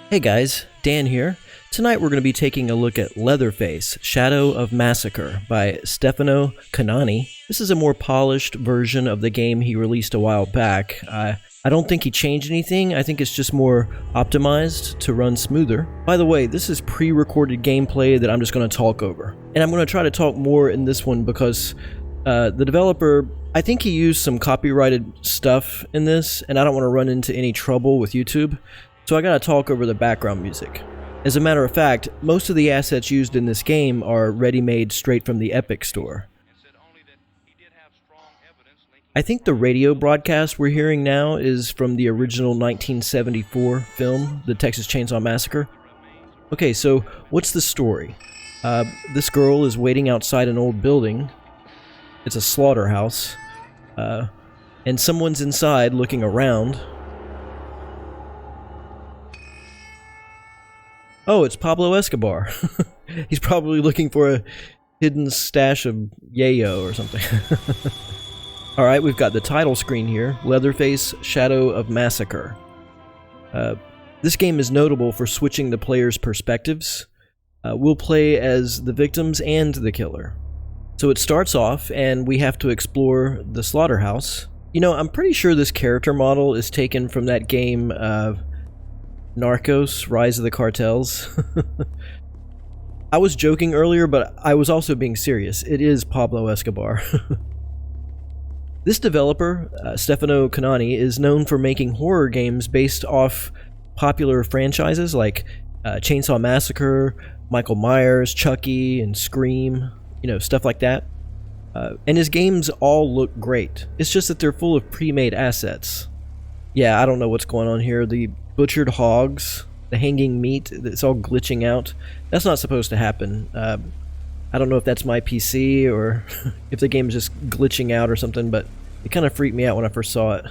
Hey guys, Dan here. Tonight we're going to be taking a look at Leatherface, Shadow of Massacre by Stefano Cagnani. This is a more polished version of the game he released a while back. I don't think he changed anything. I think it's just more optimized to run smoother. By the way, this is pre-recorded gameplay that I'm just going to talk over. And I'm going to try to talk more in this one because the developer, I think he used some copyrighted stuff in this, and I don't want to run into any trouble with YouTube. So I gotta talk over the background music. As a matter of fact, most of the assets used in this game are ready-made straight from the Epic Store. I think the radio broadcast we're hearing now is from the original 1974 film, The Texas Chainsaw Massacre. Okay, so what's the story? This girl is waiting outside an old building. It's a slaughterhouse. And someone's inside looking around. Oh, it's Pablo Escobar. He's probably looking for a hidden stash of yayo or something. Alright, we've got the title screen here, Leatherface, Shadow of Massacre. This game is notable for switching the player's perspectives. We'll play as the victims and the killer. So it starts off, and we have to explore the slaughterhouse. You know, I'm pretty sure this character model is taken from that game, Narcos, Rise of the Cartels. I was joking earlier, but I was also being serious. It is Pablo Escobar. This developer, Stefano Cagnani, is known for making horror games based off popular franchises like Chainsaw Massacre, Michael Myers, Chucky, and Scream, you know, stuff like that. And his games all look great. It's just that they're full of pre-made assets. Yeah, I don't know what's going on here. The butchered hogs, the hanging meat, it's all glitching out. That's not supposed to happen. I don't know if that's my PC or if the game's just glitching out or something, but it kind of freaked me out when I first saw it.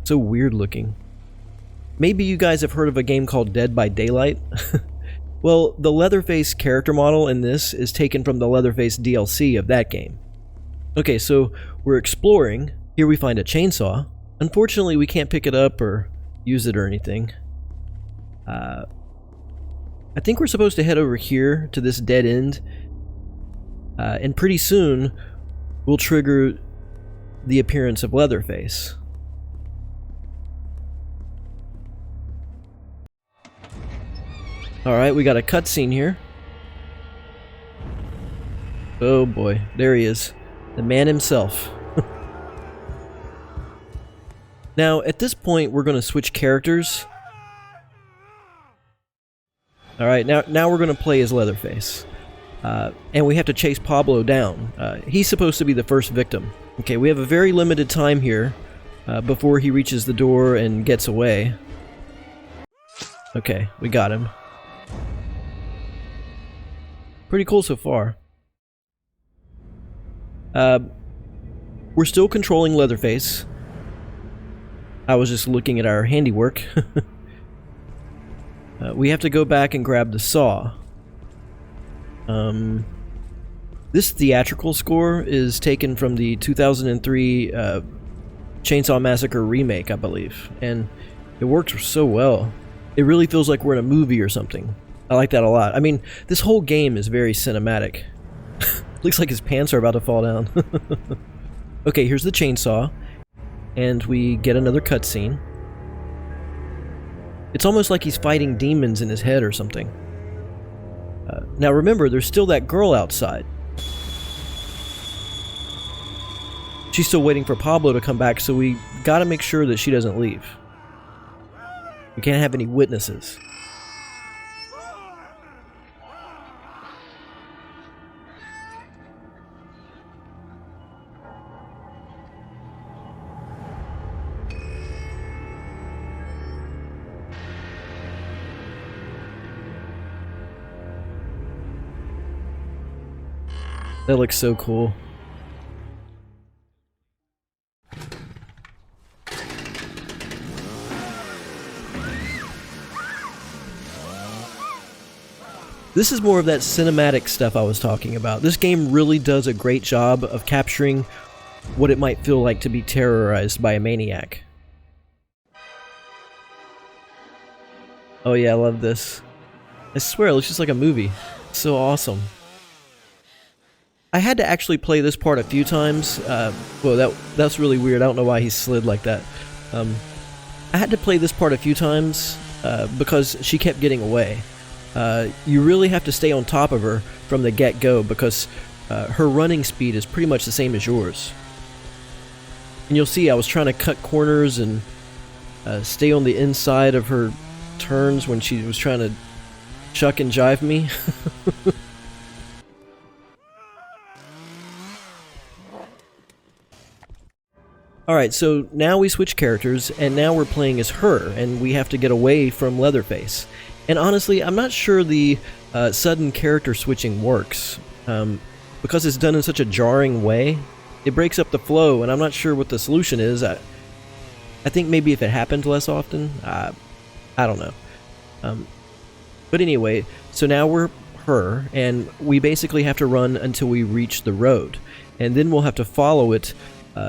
So weird looking. Maybe you guys have heard of a game called Dead by Daylight? Well, the Leatherface character model in this is taken from the Leatherface DLC of that game. Okay, so we're exploring. Here we find a chainsaw. Unfortunately, we can't pick it up or use it or anything. I think we're supposed to head over here to this dead end. And pretty soon, we'll trigger the appearance of Leatherface. Alright, we got a cutscene here. Oh boy, there he is. The man himself. Now, at this point, we're going to switch characters. Alright, now we're going to play as Leatherface. And we have to chase Pablo down. He's supposed to be the first victim. Okay, we have a very limited time here before he reaches the door and gets away. Okay, we got him. Pretty cool so far. We're still controlling Leatherface. I was just looking at our handiwork. We have to go back and grab the saw. This theatrical score is taken from the 2003 Chainsaw Massacre remake, I believe. And it works so well. It really feels like we're in a movie or something. I like that a lot. I mean, this whole game is very cinematic. Looks like his pants are about to fall down. Okay, here's the chainsaw. And we get another cutscene. It's almost like he's fighting demons in his head or something. Now remember, there's still that girl outside. She's still waiting for Pablo to come back, so we gotta make sure that she doesn't leave. We can't have any witnesses. That looks so cool. This is more of that cinematic stuff I was talking about. This game really does a great job of capturing what it might feel like to be terrorized by a maniac. Oh yeah, I love this. I swear, it looks just like a movie. It's so awesome. I had to actually play this part a few times. Well, that's really weird. I don't know why he slid like that. I had to play this part a few times because she kept getting away. You really have to stay on top of her from the get-go because her running speed is pretty much the same as yours. And you'll see I was trying to cut corners and stay on the inside of her turns when she was trying to chuck and jive me. Alright, so now we switch characters, and now we're playing as her, and we have to get away from Leatherface. And honestly, I'm not sure the sudden character switching works. Because it's done in such a jarring way, it breaks up the flow, and I'm not sure what the solution is. I think maybe if it happened less often, I don't know. But anyway, so now we're her, and we basically have to run until we reach the road. And then we'll have to follow it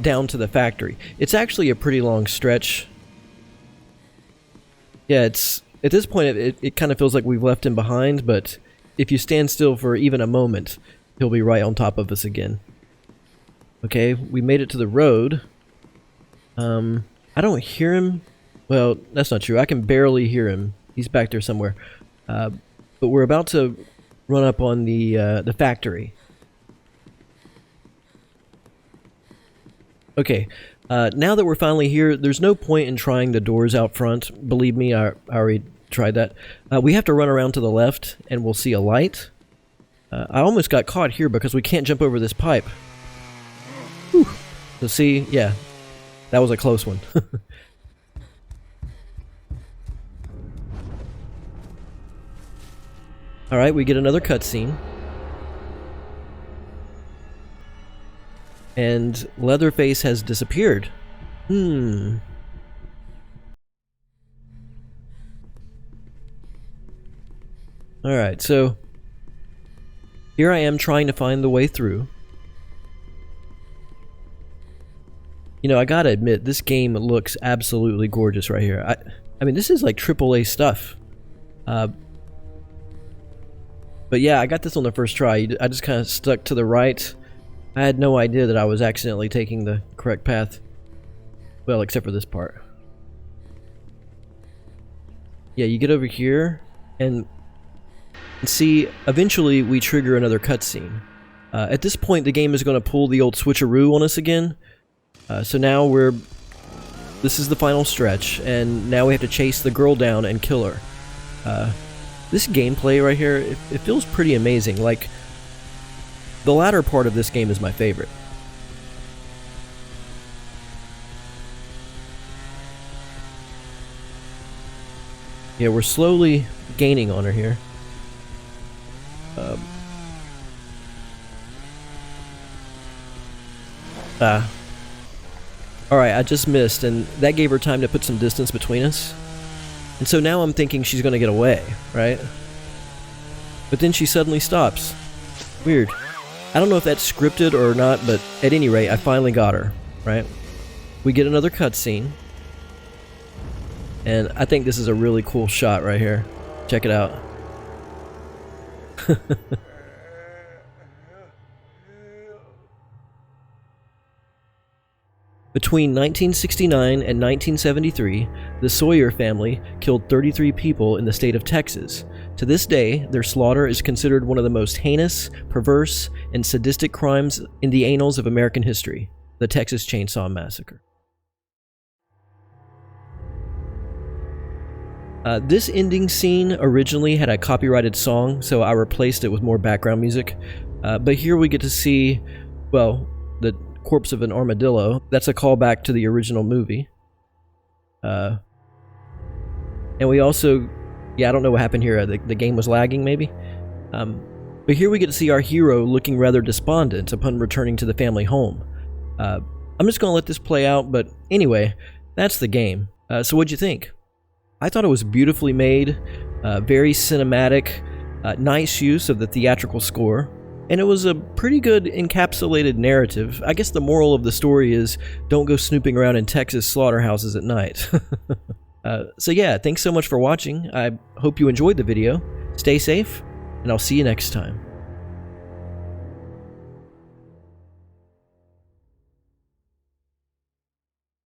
down to the factory. It's actually a pretty long stretch. Yeah, it's at this point it kind of feels like we've left him behind, but if you stand still for even a moment, he'll be right on top of us again. Okay, we made it to the road. I don't hear him. Well, that's not true. I can barely hear him. He's back there somewhere. But we're about to run up on the factory. Okay, now that we're finally here, there's no point in trying the doors out front. Believe me, I already tried that. We have to run around to the left, and we'll see a light. I almost got caught here because we can't jump over this pipe. Whew. So see, yeah, that was a close one. Alright, we get another cutscene. And Leatherface has disappeared. Alright, so here I am trying to find the way through. You know, I gotta admit, this game looks absolutely gorgeous right here. I mean, this is like AAA stuff. But yeah, I got this on the first try. I just kind of stuck to the right. I had no idea that I was accidentally taking the correct path. Well, except for this part. Yeah, you get over here, and see, eventually we trigger another cutscene. At this point, the game is going to pull the old switcheroo on us again. So now this is the final stretch, and now we have to chase the girl down and kill her. This gameplay right here, it feels pretty amazing. Like, the latter part of this game is my favorite. Yeah, we're slowly gaining on her here. Alright, I just missed, and that gave her time to put some distance between us. And so now I'm thinking she's gonna get away, right? But then she suddenly stops. Weird. I don't know if that's scripted or not, but at any rate, I finally got her, right? We get another cutscene. And I think this is a really cool shot right here. Check it out. Between 1969 and 1973, the Sawyer family killed 33 people in the state of Texas. To this day, their slaughter is considered one of the most heinous, perverse, and sadistic crimes in the annals of American history, the Texas Chainsaw Massacre. This ending scene originally had a copyrighted song, so I replaced it with more background music. But here we get to see, well, the corpse of an armadillo. That's a callback to the original movie. And we also, yeah, I don't know what happened here. The game was lagging, maybe? But here we get to see our hero looking rather despondent upon returning to the family home. I'm just going to let this play out, but anyway, that's the game. So what'd you think? I thought it was beautifully made, very cinematic, nice use of the theatrical score. And it was a pretty good encapsulated narrative. I guess the moral of the story is don't go snooping around in Texas slaughterhouses at night. So yeah, thanks so much for watching. I hope you enjoyed the video. Stay safe, and I'll see you next time.